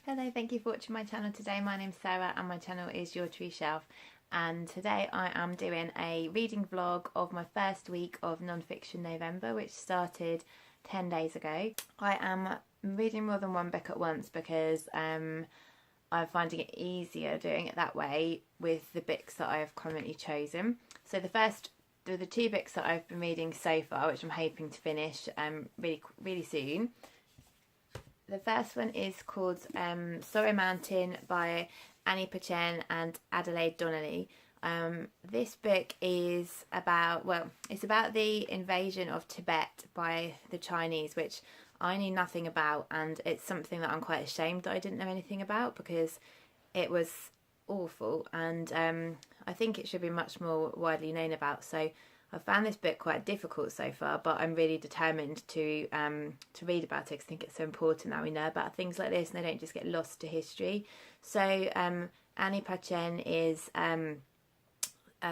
Hello, thank you for watching my channel today. My name's Sarah and my channel is Your Tree Shelf, and today I am doing a reading vlog of my first week of non-fiction November, which started 10 days ago. I am reading more than one book at once because I'm finding it easier doing it that way with the books that I have currently chosen. So the two books that I've been reading so far, which I'm hoping to finish really soon. The first one is called Sorrow Mountain by Annie Patchen and Adelaide Donnelly. This book is about, it's about the invasion of Tibet by the Chinese, which I knew nothing about, and it's something that I'm quite ashamed that I didn't know anything about because it was awful, and I think it should be much more widely known about. So I found this book quite difficult so far, but I'm really determined to read about it because I think it's so important that we know about things like this and they don't just get lost to history. So Annie Patchen is a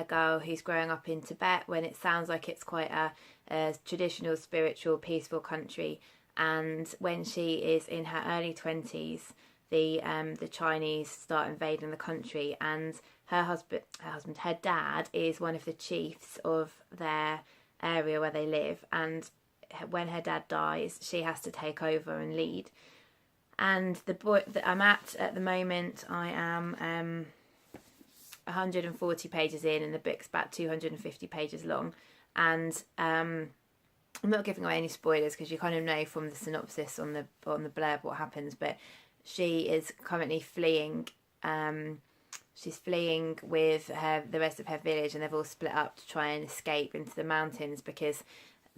girl who's growing up in Tibet when it sounds like it's quite a traditional, spiritual, peaceful country. And when she is in her early 20s, the Chinese start invading the country, and her dad is one of the chiefs of their area where they live, and when her dad dies, she has to take over and lead. And the boy that I'm at the moment, I am 140 pages in, and the book's about 250 pages long, and I'm not giving away any spoilers because you kind of know from the synopsis on the blurb what happens, but she is currently fleeing. She's fleeing with the rest of her village, and they've all split up to try and escape into the mountains because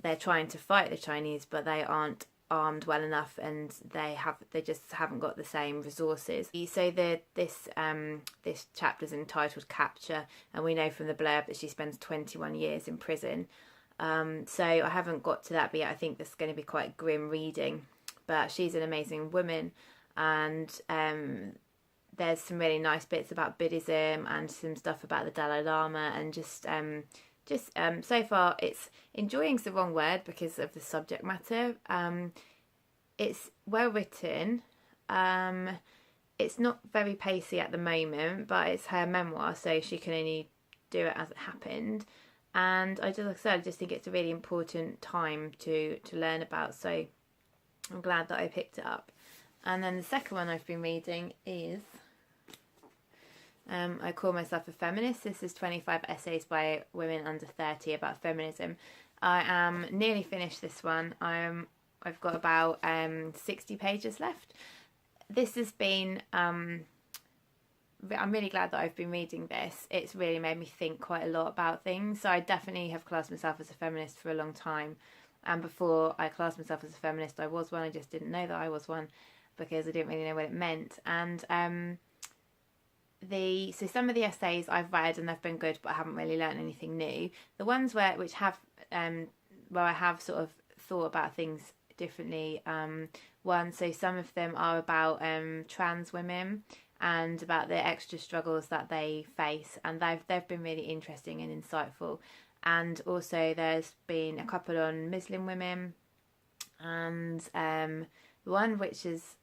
they're trying to fight the Chinese, but they aren't armed well enough, and they just haven't got the same resources. So this chapter is entitled Capture, and we know from the blurb that she spends 21 years in prison. So I haven't got to that, but yet I think this is going to be quite grim reading. But she's an amazing woman, and there's some really nice bits about Buddhism and some stuff about the Dalai Lama, and just so far it's enjoying's the wrong word because of the subject matter. It's well written. It's not very pacey at the moment, but it's her memoir, so she can only do it as it happened. And I just think it's a really important time to learn about, so I'm glad that I picked it up. And then the second one I've been reading is I Call Myself a Feminist. This is 25 essays by women under 30 about feminism. I am nearly finished this one. I've got about 60 pages left. This has been I'm really glad that I've been reading this. It's really made me think quite a lot about things. So I definitely have classed myself as a feminist for a long time. And before I classed myself as a feminist, I was one. I just didn't know that I was one because I didn't really know what it meant. And so some of the essays I've read and they've been good, but I haven't really learned anything new. The ones where I have sort of thought about things differently. So some of them are about trans women and about the extra struggles that they face, and they've been really interesting and insightful. And also there's been a couple on Muslim women, and one which has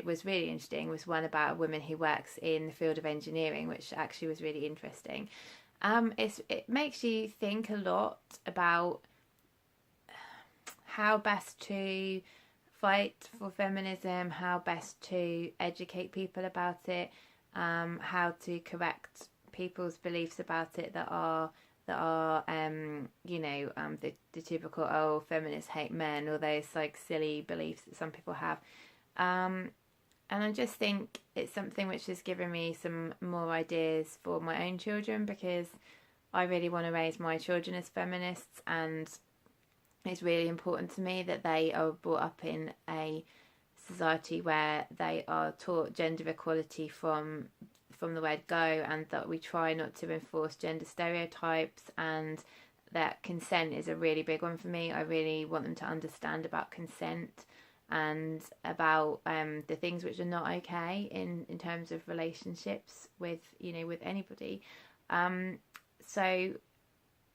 was really interesting was one about a woman who works in the field of engineering, which actually was really interesting. It makes you think a lot about how best to fight for feminism, how best to educate people about it, how to correct people's beliefs about it that are the typical feminists hate men, or those like silly beliefs that some people have. And I just think it's something which has given me some more ideas for my own children, because I really want to raise my children as feminists, and it's really important to me that they are brought up in a society where they are taught gender equality from the word go, and that we try not to enforce gender stereotypes, and that consent is a really big one for me. I really want them to understand about consent and about the things which are not okay in terms of relationships with anybody. So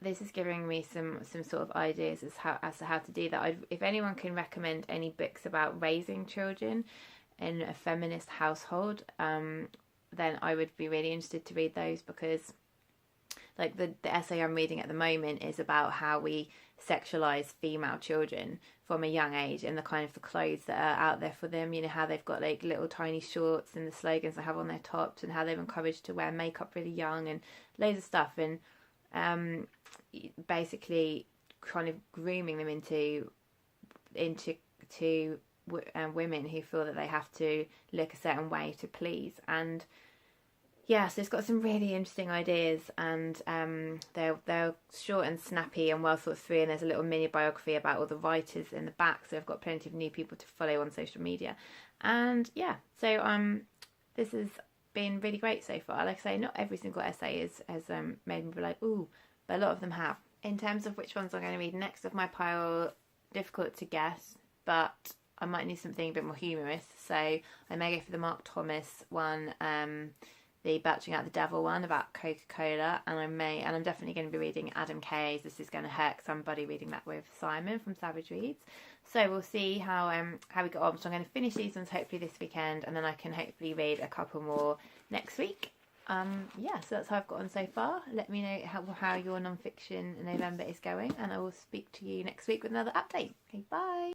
this is giving me some sort of ideas as to how to do that. If anyone can recommend any books about raising children, in a feminist household, then I would be really interested to read those, because like the essay I'm reading at the moment is about how we sexualize female children from a young age, and the kind of the clothes that are out there for them, you know, how they've got like little tiny shorts and the slogans they have on their tops, and how they're encouraged to wear makeup really young and loads of stuff, and basically kind of grooming them into women who feel that they have to look a certain way to please. And yeah, so it's got some really interesting ideas, and they're short and snappy and well thought through, and there's a little mini biography about all the writers in the back, so I've got plenty of new people to follow on social media. And yeah, so this has been really great so far. Like I say, not every single essay has made me be like, ooh, but a lot of them have. In terms of which ones I'm going to read next of my pile, difficult to guess, but I might need something a bit more humorous, so I may go for the Mark Thomas one, the Belching Out the Devil one about Coca-Cola, and I'm definitely going to be reading Adam Kay's This Is Gonna Hurt Somebody, reading that with Simon from Savage Reads. So we'll see how we get on. So I'm going to finish these ones hopefully this weekend, and then I can hopefully read a couple more next week. Yeah, so that's how I've got on so far. Let me know how your non-fiction November is going, and I will speak to you next week with another update. Okay, bye.